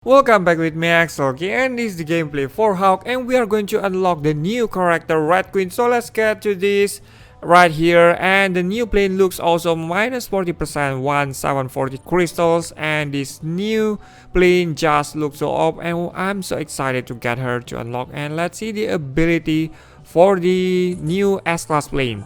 Welcome back with me Axel, and this is the gameplay for Hawk, and we are going to unlock the new character Red Queen. So let's get to this right here. And the new plane looks awesome, minus 40%, 1740 crystals, and this new plane just looks so up, and I'm so excited to get her to unlock. And let's see the ability for the new S-class plane.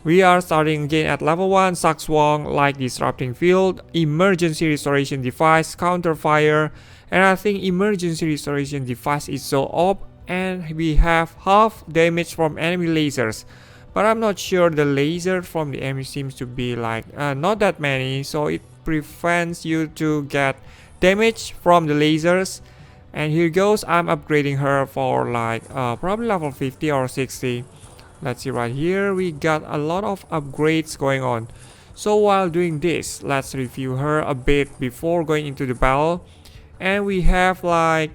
We are starting again at level 1, Saxwong, like disrupting field, emergency restoration device, counter fire, and I think emergency restoration device is so up, and we have half damage from enemy lasers. But I'm not sure, the laser from the enemy seems to be like not that many, so it prevents you to get damage from the lasers. And here goes, I'm upgrading her for like probably level 50 or 60. Let's see right here, we got a lot of upgrades going on. So while doing this, let's review her a bit before going into the battle. And we have like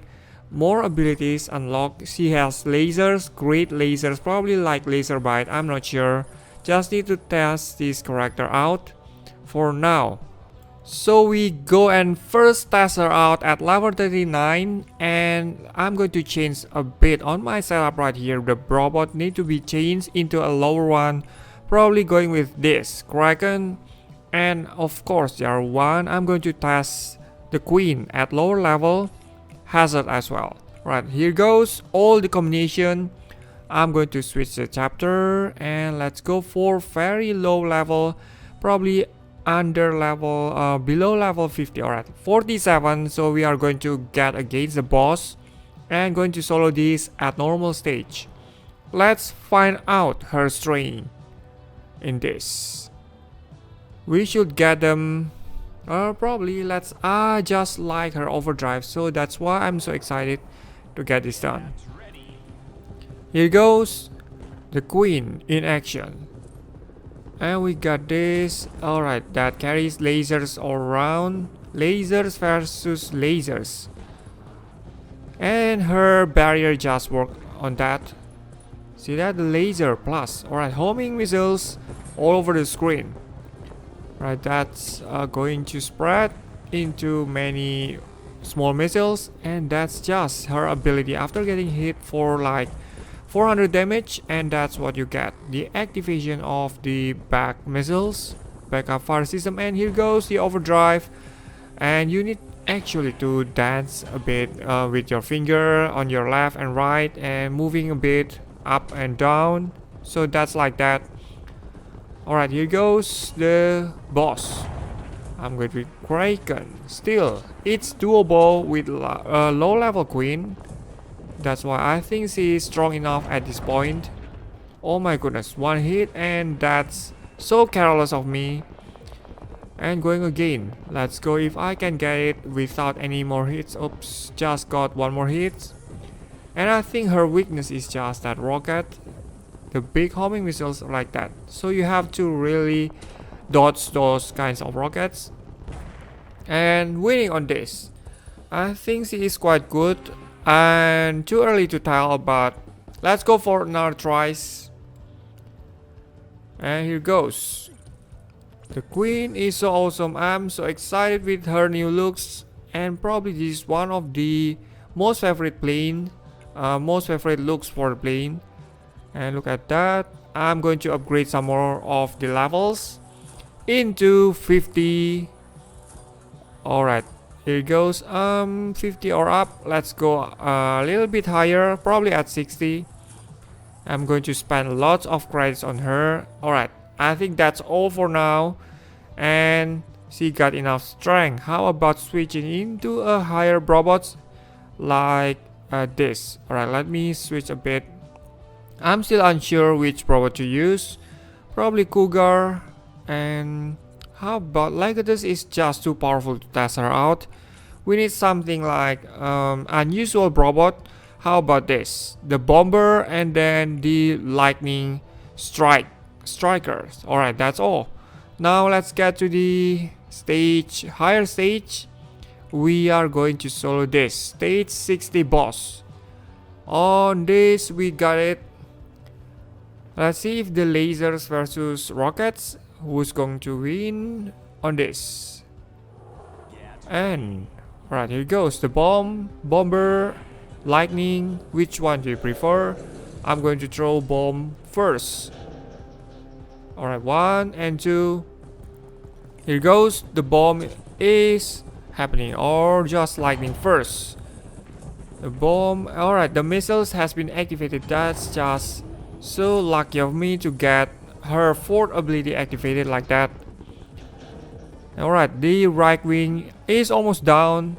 more abilities unlocked. She has lasers, great lasers, probably like laser bite, I'm not sure. Just need to test this character out for now. So we go and first test her out at level 39, and I'm going to change a bit on my setup right here. The robot need to be changed into a lower one, probably going with this Kraken, and of course the other one I'm going to test the Queen at lower level, Hazard as well. Right, here goes all the combination. I'm going to switch the chapter and let's go for very low level, probably under level below level 50. Alright, 47. So we are going to get against the boss and going to solo this at normal stage. Let's find out her strength in this. We should get them probably. Let's just like her overdrive, so that's why I'm so excited to get this done. Here goes the Queen in action, and we got this. Alright, that carries lasers all around, lasers versus lasers, and her barrier just worked on that. See that, the laser plus. Alright, homing missiles all over the screen. Right, that's going to spread into many small missiles, and that's just her ability after getting hit for like 400 damage, and that's what you get, the activation of the back missiles, backup fire system. And here goes the overdrive, and you need actually to dance a bit with your finger on your left and right and moving a bit up and down, so that's like that. Alright, here goes the boss. I'm going with Kraken. Still, it's doable with low level Queen. That's why I think she is strong enough at this point. Oh my goodness, one hit, and that's so careless of me. And going again. Let's go if I can get it without any more hits. Oops, just got one more hit. And I think her weakness is just that rocket. The big homing missiles like that, so you have to really dodge those kinds of rockets. And winning on this, I think she is quite good, and too early to tell, but let's go for another tries. And here goes. The Queen is so awesome. I'm so excited with her new looks, and probably this is one of the most favorite looks for the plane. And look at that. I'm going to upgrade some more of the levels into 50. Alright, here it goes. 50 or up. Let's go a little bit higher, probably at 60. I'm going to spend lots of credits on her. Alright, I think that's all for now, and she got enough strength. How about switching into a higher robots like this? Alright, let me switch a bit. I'm still unsure which robot to use. Probably Cougar. And how about Legatus is just too powerful to test her out. We need something like unusual robot. How about this? The Bomber and then the Lightning Strikers. Alright, that's all. Now let's get to the higher stage. We are going to solo this stage 60 boss. On this we got it. Let's see if the lasers versus rockets, who's going to win on this. And Alright, here goes the bomb, bomber, lightning. Which one do you prefer? I'm going to throw bomb first. Alright, 1 and 2. Here goes. The bomb is happening, or just lightning first. The bomb. Alright, the missiles has been activated. That's just so lucky of me to get her fourth ability activated like that. Alright, the right wing is almost down.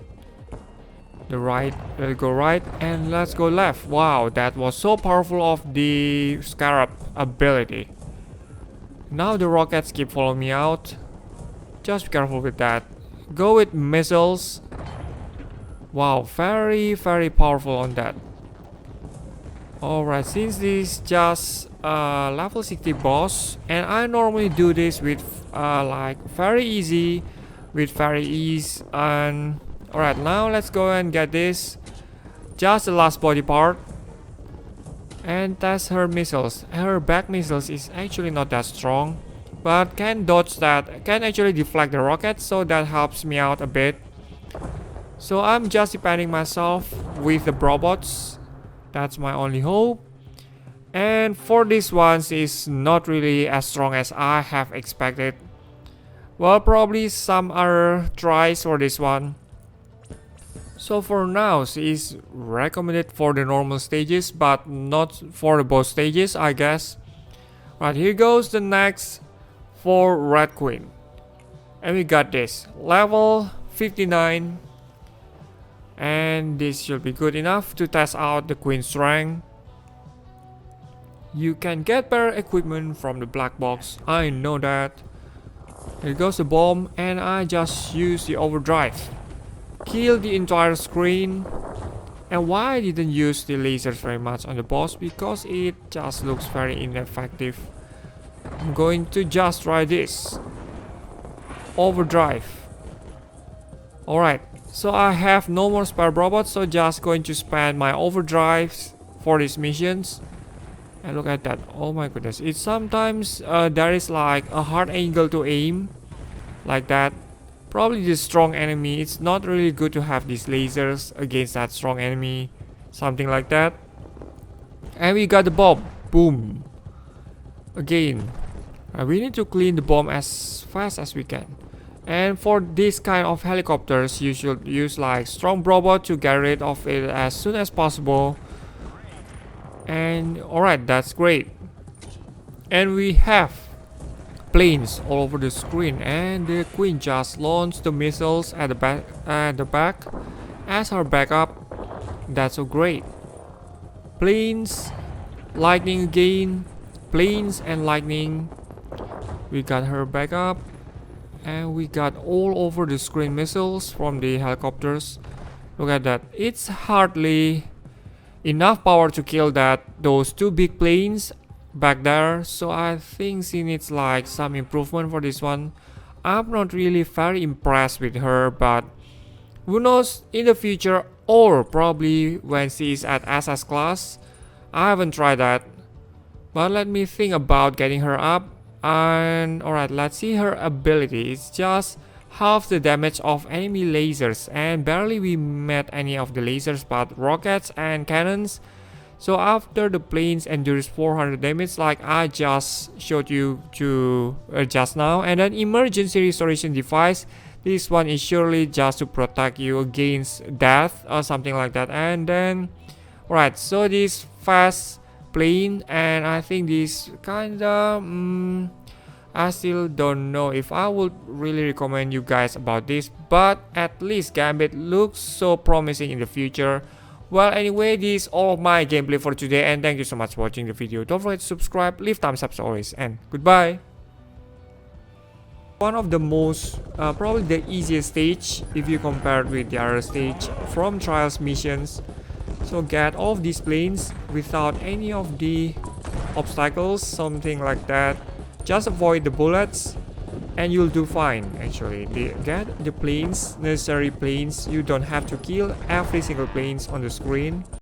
The right, let's go right, and let's go left. Wow, that was so powerful of the Scarab ability. Now the rockets keep following me out. Just be careful with that. Go with missiles. Wow, very powerful on that. Alright, since this is just level 60 boss, and I normally do this with like very easy, with very ease. And alright, now let's go and get this, just the last body part, and test her missiles. Her back missiles is actually not that strong, but can dodge that, can actually deflect the rockets, so that helps me out a bit. So I'm just depending myself with the robots. That's my only hope. And for this one, is not really as strong as I have expected. Well, probably some other tries for this one. So for now, she is recommended for the normal stages, but not for the boss stages, I guess. Right, here goes the next for Red Queen. And we got this, level 59. And this should be good enough to test out the Queen's rank. You can get better equipment from the black box, I know that. Here goes the bomb, and I just use the overdrive. Kill the entire screen. And why I didn't use the lasers very much on the boss? Because it just looks very ineffective. I'm going to just try this. Overdrive. Alright. So I have no more spare robots, so just going to spend my overdrives for these missions. And look at that, oh my goodness, it's sometimes there is like a hard angle to aim, like that. Probably the strong enemy, it's not really good to have these lasers against that strong enemy, something like that. And we got the bomb, boom. Again, we need to clean the bomb as fast as we can. And for this kind of helicopters, you should use like strong robot to get rid of it as soon as possible. And alright, that's great. And we have planes all over the screen, and the Queen just launched the missiles at the back as her backup. That's so great. Planes, lightning again, planes and lightning. We got her backup. And we got all over the screen missiles from the helicopters. Look at that. It's hardly enough power to kill those two big planes back there. So I think she needs like some improvement for this one. I'm not really very impressed with her, but who knows in the future, or probably when she is at SS class. I haven't tried that, but let me think about getting her up. And alright, let's see her ability. It's just half the damage of enemy lasers, and barely we met any of the lasers but rockets and cannons. So after the planes endures 400 damage like I just showed you to just now, and then emergency restoration device, this one is surely just to protect you against death or something like that. And then alright, so this fast plane, and I think this kinda I still don't know if I would really recommend you guys about this, but at least Gambit looks so promising in the future. Well, anyway, this is all of my gameplay for today, and thank you so much for watching the video. Don't forget to subscribe, leave thumbs up as always, and goodbye. One of the most probably the easiest stage if you compare with the other stage from Trials missions. So get all of these planes without any of the obstacles, something like that. Just avoid the bullets and you'll do fine. Actually, get the planes, necessary planes. You don't have to kill every single planes on the screen.